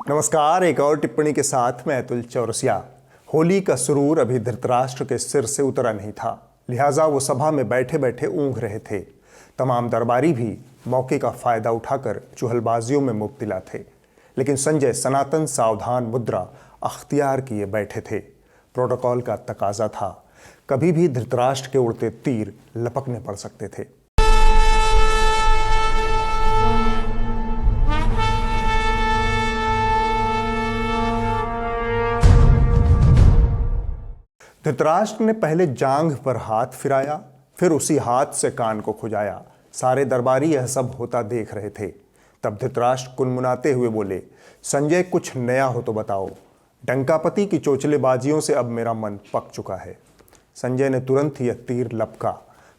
नमस्कार। एक और टिप्पणी के साथ मैं अतुल चौरसिया। होली का सुरूर अभी धृतराष्ट्र के सिर से उतरा नहीं था, लिहाजा वो सभा में बैठे बैठे ऊँघ रहे थे। तमाम दरबारी भी मौके का फायदा उठाकर चुहलबाजियों में मुब्तला थे, लेकिन संजय सनातन सावधान मुद्रा अख्तियार किए बैठे थे। प्रोटोकॉल का तकाजा था, कभी भी धृतराष्ट्र के उड़ते तीर लपकने पड़ सकते थे। धृतराष्ट्र ने पहले जांघ पर हाथ फिराया, फिर उसी हाथ से कान को खुजाया। सारे दरबारी यह सब होता देख रहे थे। तब धृतराष्ट्र कुनमुनाते हुए बोले, संजय कुछ नया हो तो बताओ। डंकापति की चोचलेबाजियों से अब मेरा मन पक चुका है। संजय ने तुरंत यह तीर लपका।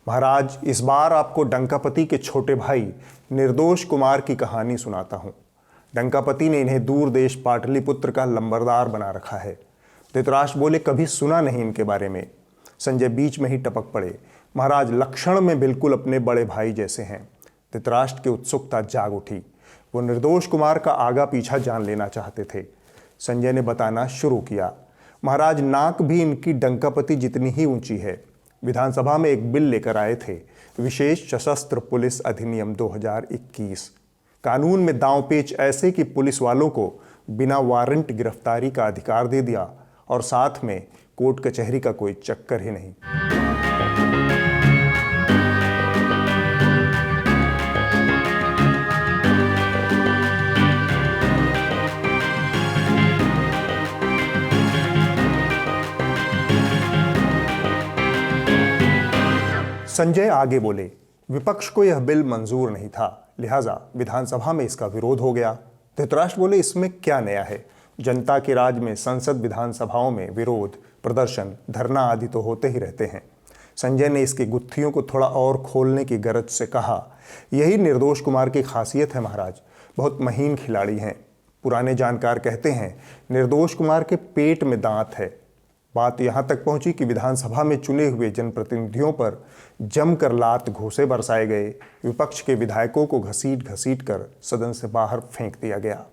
महाराज, इस बार आपको डंकापति के छोटे भाई निर्दोष कुमार की कहानी सुनाता हूँ। डंकापति ने इन्हें दूर देश पाटलिपुत्र का लंबरदार बना रखा है। धृतराष्ट्र बोले, कभी सुना नहीं इनके बारे में। संजय बीच में ही टपक पड़े, महाराज लक्षण में बिल्कुल अपने बड़े भाई जैसे हैं। धृतराष्ट्र की उत्सुकता जाग उठी। वो निर्दोष कुमार का आगा पीछा जान लेना चाहते थे। संजय ने बताना शुरू किया, महाराज नाक भी इनकी डंकापति जितनी ही ऊंची है। विधानसभा में एक बिल लेकर आए थे, विशेष सशस्त्र पुलिस अधिनियम 2021। कानून में दांव पेच ऐसे कि पुलिस वालों को बिना वारंट गिरफ्तारी का अधिकार दे दिया और साथ में कोर्ट कचहरी का कोई चक्कर ही नहीं। संजय आगे बोले, विपक्ष को यह बिल मंजूर नहीं था, लिहाजा विधानसभा में इसका विरोध हो गया। धृतराष्ट्र बोले, इसमें क्या नया है? जनता के राज में संसद विधानसभाओं में विरोध प्रदर्शन धरना आदि तो होते ही रहते हैं। संजय ने इसकी गुत्थियों को थोड़ा और खोलने की गरज से कहा, यही निर्दोष कुमार की खासियत है महाराज, बहुत महीन खिलाड़ी हैं। पुराने जानकार कहते हैं निर्दोष कुमार के पेट में दांत है। बात यहाँ तक पहुंची कि विधानसभा में चुने हुए जनप्रतिनिधियों पर जमकर लात घूंसे बरसाए गए। विपक्ष के विधायकों को घसीट घसीट कर सदन से बाहर फेंक दिया गया।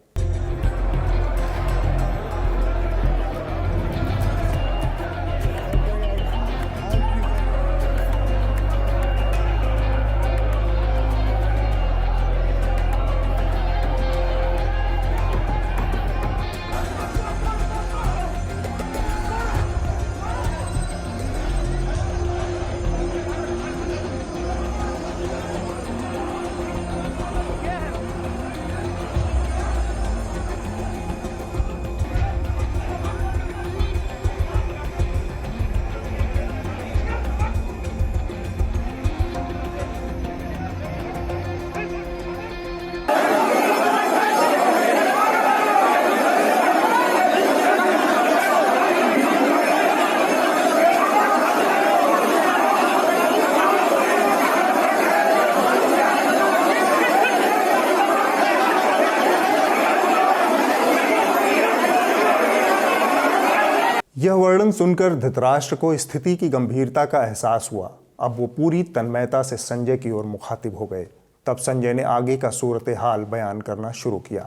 यह वर्णन सुनकर धृतराष्ट्र को स्थिति की गंभीरता का एहसास हुआ। अब वो पूरी तन्मयता से संजय की ओर मुखातिब हो गए। तब संजय ने आगे का सूरत हाल बयान करना शुरू किया।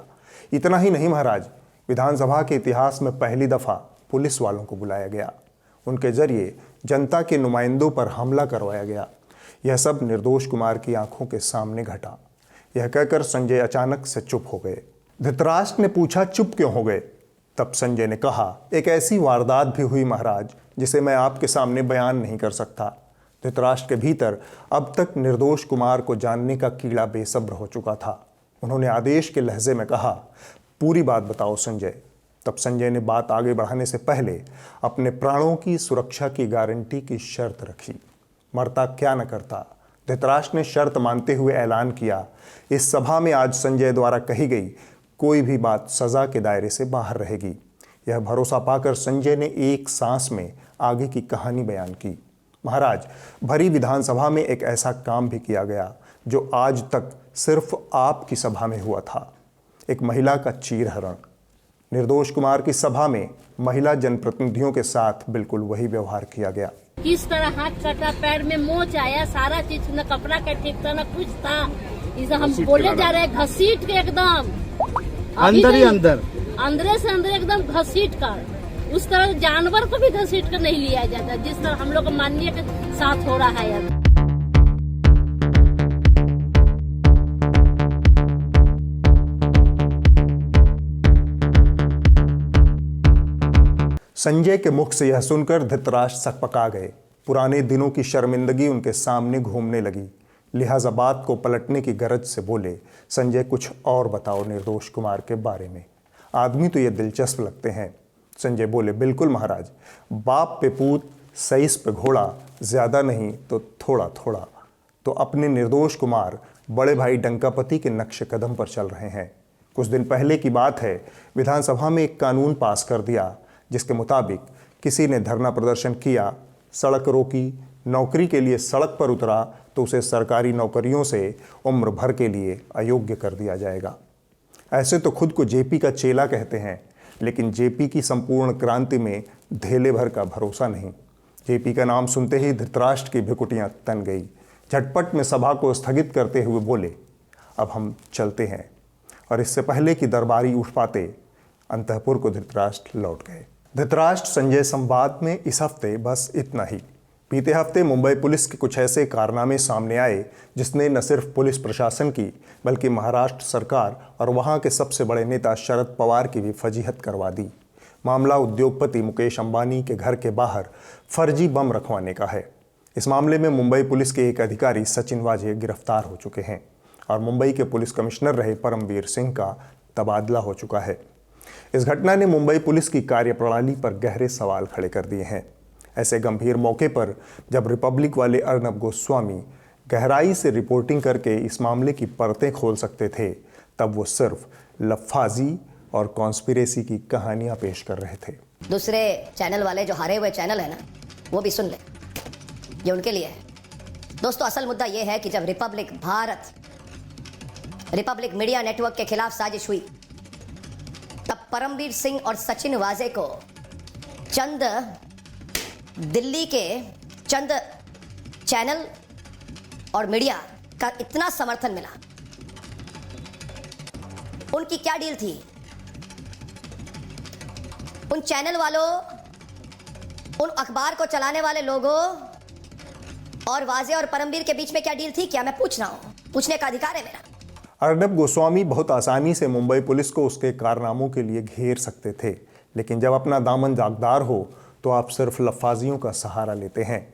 इतना ही नहीं महाराज, विधानसभा के इतिहास में पहली दफा पुलिस वालों को बुलाया गया। उनके जरिए जनता के नुमाइंदों पर हमला करवाया गया। यह सब निर्दोष कुमार की आंखों के सामने घटा। यह कहकर संजय अचानक से चुप हो गए। धृतराष्ट्र ने पूछा, चुप क्यों हो गए? तब संजय ने कहा, एक ऐसी वारदात भी हुई महाराज जिसे मैं आपके सामने बयान नहीं कर सकता। धृतराष्ट्र के भीतर अब तक निर्दोष कुमार को जानने का कीड़ा बेसब्र हो चुका था। उन्होंने आदेश के लहजे में कहा, पूरी बात बताओ संजय। तब संजय ने बात आगे बढ़ाने से पहले अपने प्राणों की सुरक्षा की गारंटी की शर्त रखी। मरता क्या न करता। धृतराष्ट्र ने शर्त मानते हुए ऐलान किया, इस सभा में आज संजय द्वारा कही गई कोई भी बात सजा के दायरे से बाहर रहेगी। यह भरोसा पाकर संजय ने एक सांस में आगे की कहानी बयान की। महाराज, भरी विधानसभा में एक ऐसा काम भी किया गया जो आज तक सिर्फ आपकी सभा में हुआ था। एक महिला का चीरहरण। निर्दोष कुमार की सभा में महिला जनप्रतिनिधियों के साथ बिल्कुल वही व्यवहार किया गया। किस तरह हाथ कटा, पैर में मोच आया, सारा चीज, न कपड़ा का ठीक था न कुछ था। इसे हम बोले जा रहे हैं घसीट के एकदम अंदर ही अंदर अंदर से अंदर एकदम घसीट कर, उस तरह जानवर को भी घसीट कर नहीं लिया जाता जिस तरह हम लोग को माननीय के साथ हो रहा है अब। संजय के मुख से यह सुनकर धृतराष्ट्र सकपका गए। पुराने दिनों की शर्मिंदगी उनके सामने घूमने लगी। लिहाजा बात को पलटने की गरज से बोले, संजय कुछ और बताओ निर्दोष कुमार के बारे में, आदमी तो ये दिलचस्प लगते हैं। संजय बोले, बिल्कुल महाराज, बाप पे पूत, सईस पे घोड़ा, ज्यादा नहीं तो थोड़ा थोड़ा। तो अपने निर्दोष कुमार बड़े भाई डंकापति के नक्शे कदम पर चल रहे हैं। कुछ दिन पहले की बात है, विधानसभा में एक कानून पास कर दिया जिसके मुताबिक किसी ने धरना प्रदर्शन किया, सड़क रोकी, नौकरी के लिए सड़क पर उतरा तो उसे सरकारी नौकरियों से उम्र भर के लिए अयोग्य कर दिया जाएगा। ऐसे तो खुद को जेपी का चेला कहते हैं, लेकिन जेपी की संपूर्ण क्रांति में धेले भर का भरोसा नहीं। जेपी का नाम सुनते ही धृतराष्ट्र की भिकुटियां तन गई। झटपट में सभा को स्थगित करते हुए बोले, अब हम चलते हैं। और इससे पहले कि दरबारी उठ पाते, अंतःपुर को धृतराष्ट्र लौट गए। धृतराष्ट्र संजय संवाद में इस हफ्ते बस इतना ही। बीते हफ्ते मुंबई पुलिस के कुछ ऐसे कारनामे सामने आए जिसने न सिर्फ पुलिस प्रशासन की बल्कि महाराष्ट्र सरकार और वहां के सबसे बड़े नेता शरद पवार की भी फजीहत करवा दी। मामला उद्योगपति मुकेश अंबानी के घर के बाहर फर्जी बम रखवाने का है। इस मामले में मुंबई पुलिस के एक अधिकारी सचिन वाजे गिरफ्तार हो चुके हैं और मुंबई के पुलिस कमिश्नर रहे परमवीर सिंह का तबादला हो चुका है। इस घटना ने मुंबई पुलिस की कार्यप्रणाली पर गहरे सवाल खड़े कर दिए हैं। ऐसे गंभीर मौके पर जब रिपब्लिक वाले अर्नब गोस्वामी गहराई से रिपोर्टिंग करके इस मामले की परतें खोल सकते थे, तब वो सिर्फ लफ्फाजी और कॉन्स्पिरेसी की कहानियां पेश कर रहे थे। दूसरे चैनल वाले जो हारे हुए चैनल है ना, वो भी सुन ले, ये उनके लिए है। दोस्तों, असल मुद्दा ये है कि जब रिपब्लिक मीडिया नेटवर्क के खिलाफ साजिश हुई, तब परमवीर सिंह और सचिन वाजे को दिल्ली के चंद चैनल और मीडिया का इतना समर्थन मिला। उनकी क्या डील थी? उन चैनल वालों, उन अखबार को चलाने वाले लोगों और वाजे और परमवीर के बीच में क्या डील थी? क्या मैं पूछ रहा हूं? पूछने का अधिकार है मेरा। अर्नब गोस्वामी बहुत आसानी से मुंबई पुलिस को उसके कारनामों के लिए घेर सकते थे, लेकिन जब अपना दामन दागदार हो तो आप सिर्फ लफ्फाजियों का सहारा लेते हैं।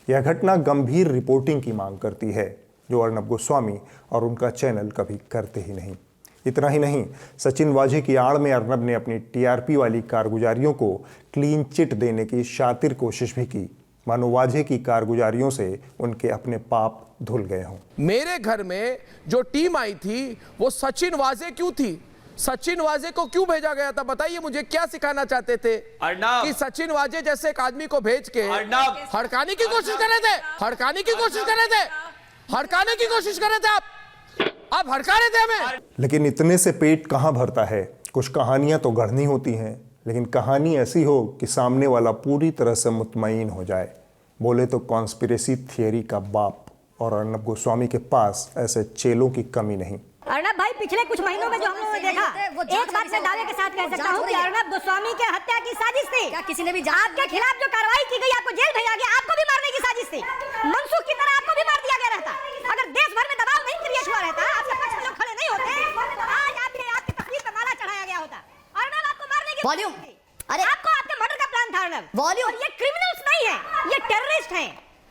यह घटना गंभीर रिपोर्टिंग की मांग करती है, जो अर्नब गोस्वामी और उनका चैनल कभी करते ही नहीं। इतना ही नहीं, सचिन वाजे की आड़ में अर्नब ने अपनी टीआरपी वाली कारगुजारियों को क्लीन चिट देने की शातिर कोशिश भी की, मानो वाजे की कारगुजारियों से उनके अपने पाप धुल गए हों। मेरे घर में जो टीम आई थी वो सचिन वाजे क्यों थी? सचिन वाजे को क्यों भेजा गया था? बताइए मुझे, क्या सिखाना चाहते थे? कि सचिन वाजे जैसे एक आदमी को भेज के हड़काने की कोशिश कर रहे थे, हड़काने की कोशिश कर रहे थे, हड़काने की कोशिश कर रहे थे। आप हड़का रहे थे हमें। लेकिन इतने से पेट कहां भरता है? कुछ कहानियां तो गढ़नी होती हैं, लेकिन कहानी ऐसी हो कि सामने वाला पूरी तरह से मुतमईन हो जाए। बोले तो कॉन्स्पिरेसी थियरी का बाप, और अर्नब गोस्वामी के पास ऐसे चेलों की कमी नहीं। अर्नब भाई, पिछले कुछ महीनों में जो हम लोगों ने देखा, एक बात मैं दावे के साथ कह सकता हूँ कि अर्नब गोस्वामी के हत्या की साजिश थी। क्या किसी ने भी आपके खिलाफ जो कार्रवाई की गई, आपको जेल भेजा गया, आपको भी मारने की साजिश थी। मनसूख की तरह आपको भी मार दिया गया रहता। अगर देश भर में दबाव नहीं क्रिएट हुआ रहता, आपके पक्ष में लोग खड़े नहीं होते, आज आपकी तस्वीर पर माला चढ़ाया गया होता। अर्नब आपको मारने की वॉल्यूम, अरे आपको आपके मर्डर का प्लान था अर्नब। वॉल्यूम, ये क्रिमिनल्स नहीं है, ये टेररिस्ट हैं,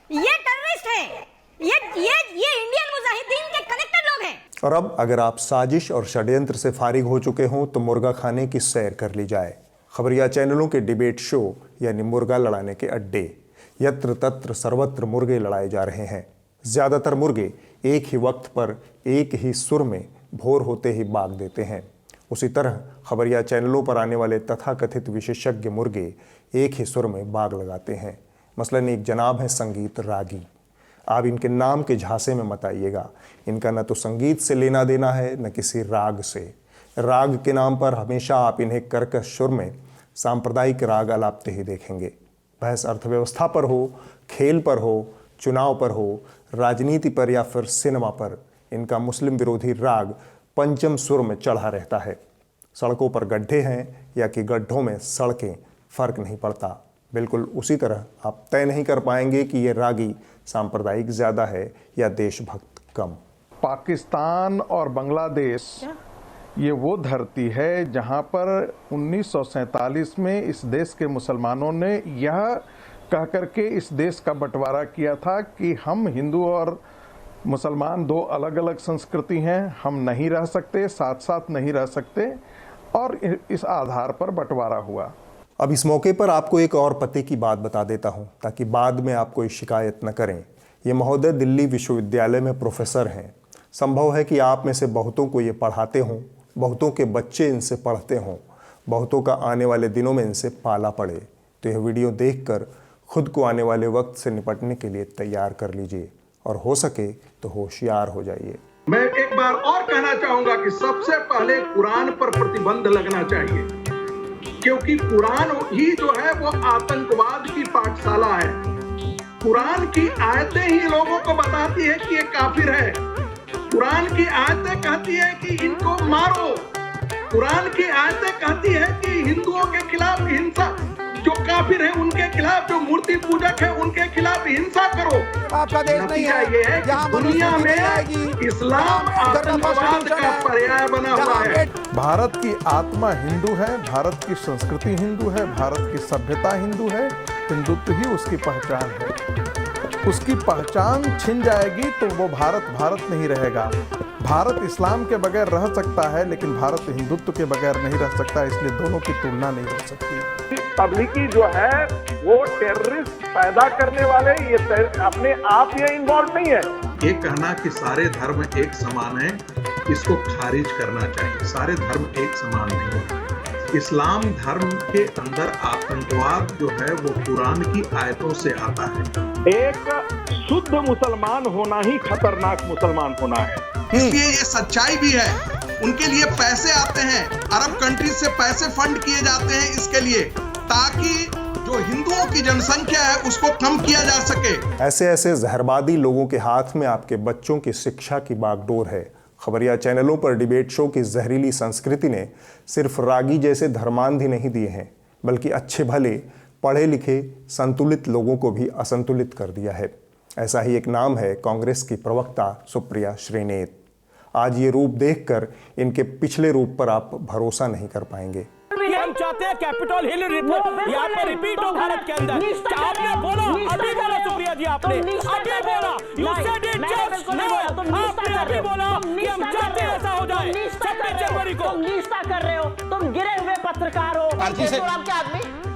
ये टेररिस्ट हैं, ये इंडियन मुजाहिदीन के कनेक्टेड लोग हैं। और अब अगर आप साजिश और षड्यंत्र से फारिग हो चुके हों तो मुर्गा खाने की सैर कर ली जाए। खबरिया चैनलों के डिबेट शो यानी मुर्गा लड़ाने के अड्डे, यत्र तत्र सर्वत्र मुर्गे लड़ाए जा रहे हैं। ज़्यादातर मुर्गे एक ही वक्त पर एक ही सुर में भोर होते ही बाग देते हैं। उसी तरह खबरिया चैनलों पर आने वाले तथाकथित विशेषज्ञ मुर्गे एक ही सुर में बाग लगाते हैं। मसलन एक जनाब है संगीत रागी। आप इनके नाम के झांसे में मत आइएगा, इनका न तो संगीत से लेना देना है न किसी राग से। राग के नाम पर हमेशा आप इन्हें कर्कश सुर में सांप्रदायिक राग अलापते ही देखेंगे। बहस अर्थव्यवस्था पर हो, खेल पर हो, चुनाव पर हो, राजनीति पर या फिर सिनेमा पर, इनका मुस्लिम विरोधी राग पंचम सुर में चढ़ा रहता है। सड़कों पर गड्ढे हैं या कि गड्ढों में सड़कें, फर्क नहीं पड़ता। बिल्कुल उसी तरह आप तय नहीं कर पाएंगे कि ये रागी सांप्रदायिक ज़्यादा है या देशभक्त कम। पाकिस्तान और बांग्लादेश ये वो धरती है जहां पर 1947 में इस देश के मुसलमानों ने यह कह करके इस देश का बंटवारा किया था कि हम हिंदू और मुसलमान दो अलग अलग संस्कृति हैं, हम नहीं रह सकते, साथ साथ नहीं रह सकते, और इस आधार पर बंटवारा हुआ। अब इस मौके पर आपको एक और पते की बात बता देता हूं ताकि बाद में आप कोई शिकायत न करें। ये महोदय दिल्ली विश्वविद्यालय में प्रोफेसर हैं। संभव है कि आप में से बहुतों को ये पढ़ाते हों, बहुतों के बच्चे इनसे पढ़ते हों, बहुतों का आने वाले दिनों में इनसे पाला पड़े। तो यह वीडियो देखकर खुद को आने वाले वक्त से निपटने के लिए तैयार कर लीजिए और हो सके तो होशियार हो जाइए। मैं एक बार और कहना चाहूंगा कि सबसे पहले कुरान पर प्रतिबंध लगना चाहिए, क्योंकि कुरान ही जो है वो आतंकवाद की पाठशाला है। कुरान की आयतें ही लोगों को बताती है कि ये काफिर है। कुरान की आयतें कहती है कि इनको मारो। कुरान की आयतें कहती है कि हिंदुओं के खिलाफ हिंसा, जो काफिर है उनके खिलाफ, जो मूर्ति पूजक है उनके खिलाफ हिंसा करो। आपका देश नहीं है ये है कि दुनिया में इस्लाम आतंकवाद का पर्याय बना हुआ है। भारत की आत्मा हिंदू है, भारत की संस्कृति हिंदू है, भारत की सभ्यता हिंदू है। हिंदुत्व ही उसकी पहचान है। उसकी पहचान छिन जाएगी तो वो भारत भारत नहीं रहेगा। भारत इस्लाम के बगैर रह सकता है लेकिन भारत हिंदुत्व के बगैर नहीं रह सकता, इसलिए दोनों की तुलना नहीं हो सकती। तबलीगी जो है वो टेररिस्ट पैदा करने वाले, ये अपने आप ये इन्वॉल्व नहीं है। ये कहना कि सारे धर्म एक समान है, इसको खारिज करना चाहिए। सारे धर्म एक समान नहीं है। इस्लाम धर्म के अंदर आतंकवाद जो है वो कुरान की आयतों से आता है। एक शुद्ध मुसलमान होना ही खतरनाक मुसलमान होना है। इसलिए ये सच्चाई भी है। उनके लिए पैसे आते हैं, अरब कंट्रीज से पैसे फंड किए जाते हैं इसके लिए, ताकि जो हिंदुओं की जनसंख्या है उसको कम किया जा सके। ऐसे ऐसे जहरबादी लोगों के हाथ में आपके बच्चों की शिक्षा की बागडोर है। खबरिया चैनलों पर डिबेट शो की जहरीली संस्कृति ने सिर्फ रागी जैसे धर्मांध ही नहीं दिए हैं, बल्कि अच्छे भले पढ़े लिखे संतुलित लोगों को भी असंतुलित कर दिया है। ऐसा ही एक नाम है कांग्रेस की प्रवक्ता सुप्रिया श्रीनेत। आज ये रूप देखकर इनके पिछले रूप पर आप भरोसा नहीं कर पाएंगे। हम चाहते हैं कैपिटल हिल यहाँ पे रिपीट हो भारत के अंदर। आपने बोला, अभी बोला सुप्रिया जी, आपने अभी बोला, you said it just now, आपने अभी बोला कि हम चाहते हैं ऐसा हो जाए 26 जनवरी को। तुम निष्ठा कर रहे हो, तुम गिरे हुए पत्रकार हो।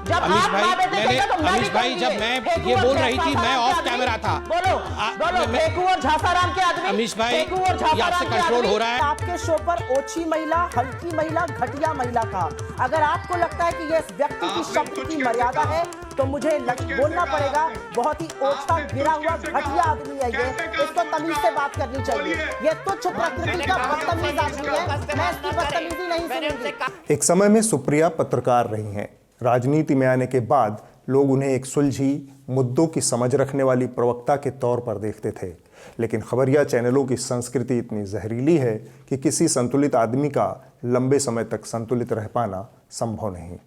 जब अमीश भाई जब मैं ये बोल रही थी मैं ऑफ कैमरा था। बोलो फेकू और झासाराम के आदमी। अमीश भाई ये आपसे कंट्रोल हो रहा है। आपके शो पर ओछी महिला, हल्की महिला, घटिया महिला का, अगर आपको लगता है कि ये व्यक्ति की शब्द की मर्यादा है तो मुझे बोलना पड़ेगा, बहुत ही ओछा, गिरा हुआ, घटिया आदमी है ये। इसको तमीज से बात करनी चाहिए। ये तुच्छ प्रकृति का बदतमीज आदमी है, मैं इसकी बदतमीजी नहीं सुनूंगी। एक समय में सुप्रिया पत्रकार रही हैं। राजनीति में आने के बाद लोग उन्हें एक सुलझी, मुद्दों की समझ रखने वाली प्रवक्ता के तौर पर देखते थे। लेकिन खबरिया चैनलों की संस्कृति इतनी जहरीली है कि किसी संतुलित आदमी का लंबे समय तक संतुलित रह पाना संभव नहीं।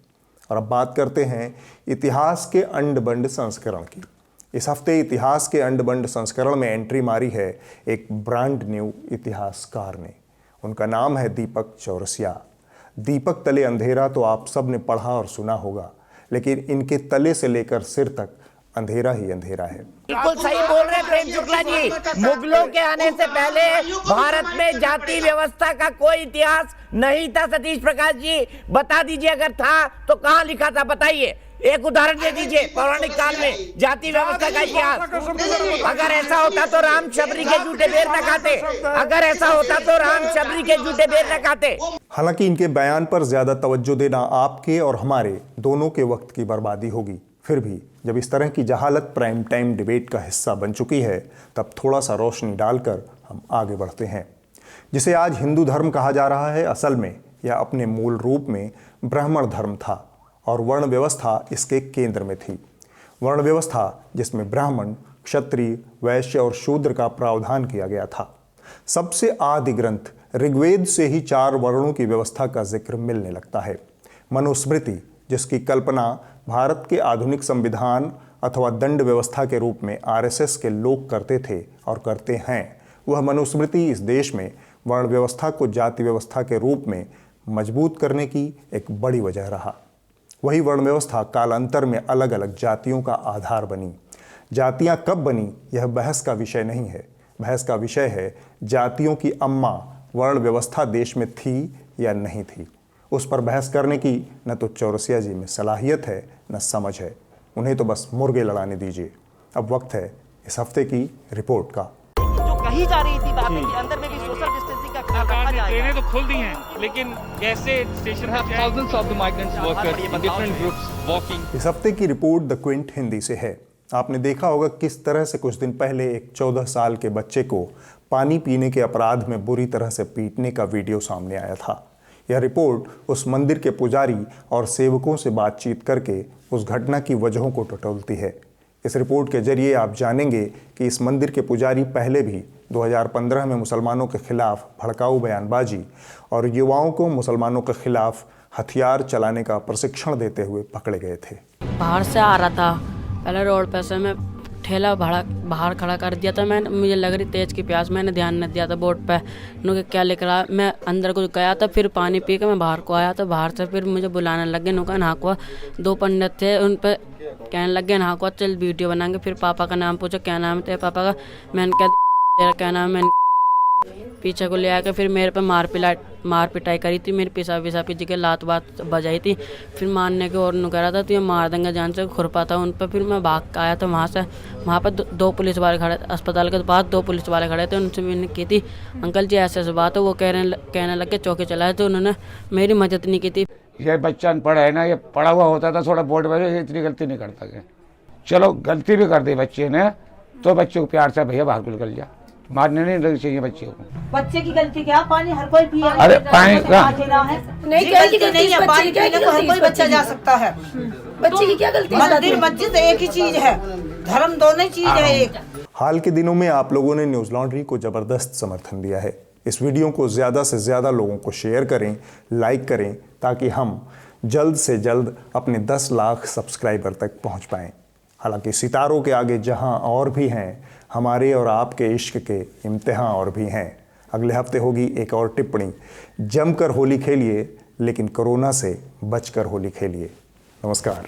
और अब बात करते हैं इतिहास के अंड बंड संस्करण की। इस हफ्ते इतिहास के अंड बंड संस्करण में एंट्री मारी है एक ब्रांड न्यू इतिहासकार ने। उनका नाम है दीपक चौरसिया। दीपक तले अंधेरा तो आप सब ने पढ़ा और सुना होगा, लेकिन इनके तले से लेकर सिर तक अंधेरा ही अंधेरा है। बिल्कुल सही बोल रहे प्रेम शुक्ला जी। मुगलों के आने से पहले भारत में जाति व्यवस्था का कोई इतिहास नहीं था। सतीश प्रकाश जी बता दीजिए, अगर था तो कहाँ लिखा था, बताइए। एक उदाहरण दे दीजिए पौराणिक काल में जाति व्यवस्था का इतिहास। अगर ऐसा होता तो राम शबरी के जूते बेर न खाते। अगर ऐसा होता तो राम शबरी के जूते बेर न खाते। हालांकि इनके बयान पर ज्यादा तवज्जो देना आपके और हमारे दोनों के वक्त की बर्बादी होगी। फिर भी जब इस तरह की जहालत प्राइम टाइम डिबेट का हिस्सा बन चुकी है, तब थोड़ा सा रोशनी डालकर हम आगे बढ़ते हैं। जिसे आज हिंदू धर्म कहा जा रहा है, असल में यह अपने मूल रूप में ब्राह्मण धर्म था और वर्ण व्यवस्था इसके केंद्र में थी। वर्ण व्यवस्था जिसमें ब्राह्मण, क्षत्रिय, वैश्य और शूद्र का प्रावधान किया गया था। सबसे आदि ग्रंथ ऋग्वेद से ही 4 वर्णों की व्यवस्था का जिक्र मिलने लगता है। मनुस्मृति, जिसकी कल्पना भारत के आधुनिक संविधान अथवा दंड व्यवस्था के रूप में आरएसएस के लोग करते थे और करते हैं, वह मनुस्मृति इस देश में वर्ण व्यवस्था को जाति व्यवस्था के रूप में मजबूत करने की एक बड़ी वजह रहा। वही वर्ण व्यवस्था कालांतर में अलग अलग जातियों का आधार बनी। जातियां कब बनी यह बहस का विषय नहीं है। बहस का विषय है जातियों की अम्मा वर्ण व्यवस्था देश में थी या नहीं थी। उस पर बहस करने की न तो चौरसिया जी में सलाहियत है न समझ है। उन्हें तो बस मुर्गे लड़ाने दीजिए। अब वक्त है इस हफ्ते की रिपोर्ट का। जो कही जा रही थी बातें कि अंदर में भी सोशल डिस्टेंसिंग का ख्याल रखा जाएगा। ट्रेनें तो खुल दी हैं, लेकिन कैसे स्टेशन पर thousands of the migrants workers in different groups walking. इस हफ्ते की रिपोर्ट द क्विंट हिंदी से है। आपने देखा होगा किस तरह से कुछ दिन पहले एक 14 साल के बच्चे को पानी पीने के अपराध में बुरी तरह से पीटने का वीडियो सामने आया था। यह रिपोर्ट उस मंदिर के पुजारी और सेवकों से बातचीत करके उस घटना की वजहों को टटोलती है। इस रिपोर्ट के जरिए आप जानेंगे कि इस मंदिर के पुजारी पहले भी 2015 में मुसलमानों के खिलाफ भड़काऊ बयानबाजी और युवाओं को मुसलमानों के खिलाफ हथियार चलाने का प्रशिक्षण देते हुए पकड़े गए थे। बाहर से आ रहा था, पहले रोड पे से मैं ठेला बाहर खड़ा कर दिया था। मुझे लग रही तेज की प्यास, मैंने ध्यान नहीं दिया था बोर्ड पे उन्होंने क्या लिख रहा। मैं अंदर को गया था, फिर पानी पी के मैं बाहर को आया तो बाहर से फिर मुझे बुलाने लग गए। उनका नहाकुआ 2 पंडित थे, उन पर कहने लग गए नहाकुआ चल वीडियो बनाएंगे। फिर पापा का नाम पूछा, क्या नाम है तेरे पापा का? मैंने कहा तेरा क्या नाम है? पीछे को ले आकर फिर मेरे पे मार पिटाई करी थी। मेरे पिसा पीछे के लात बात बजाई थी। फिर मारने के और कह रहा था तो ये मार देंगे जान से, खुरपा था उन पर। फिर मैं भाग के आया था वहाँ से। वहाँ पर 2 पुलिस वाले खड़े, अस्पताल के पास 2 पुलिस वाले खड़े थे। उनसे मैंने की थी अंकल जी ऐसे ऐसे बात है। वो कहने लग के चौके चलाए थे, उन्होंने मेरी मदद नहीं की थी। ये बच्चा अनपढ़ है ना, ये पढ़ा हुआ होता था थोड़ा बोर्ड में, ये इतनी गलती नहीं करता कि चलो गलती भी कर दी बच्चे ने तो बच्चे को प्यार से भैया बाहर निकल जा, मारने नहीं लगनी चाहिए बच्चे को। बच्चे की गलती क्या? पानी हर कोई पिए। अरे पानी का नहीं गलती नहीं है, पानी पीने को हर कोई बच्चा जा सकता है। बच्चे की क्या गलती? मंदिर मस्जिद एक ही चीज है, धर्म दोनों चीज है एक। हाल के दिनों में आप लोगों ने न्यूज़ लॉन्ड्री को जबरदस्त समर्थन दिया है। इस वीडियो को ज़्यादा से ज़्यादा लोगों को शेयर करें, लाइक करें, ताकि हम जल्द से जल्द अपने 10 लाख सब्सक्राइबर तक पहुंच पाएं। हालांकि सितारों के आगे जहां और भी हैं, हमारे और आपके इश्क के इम्तिहान और भी हैं। अगले हफ्ते होगी एक और टिप्पणी। जमकर होली खेलिए, लेकिन कोरोना से बचकर होली खेलिए। नमस्कार।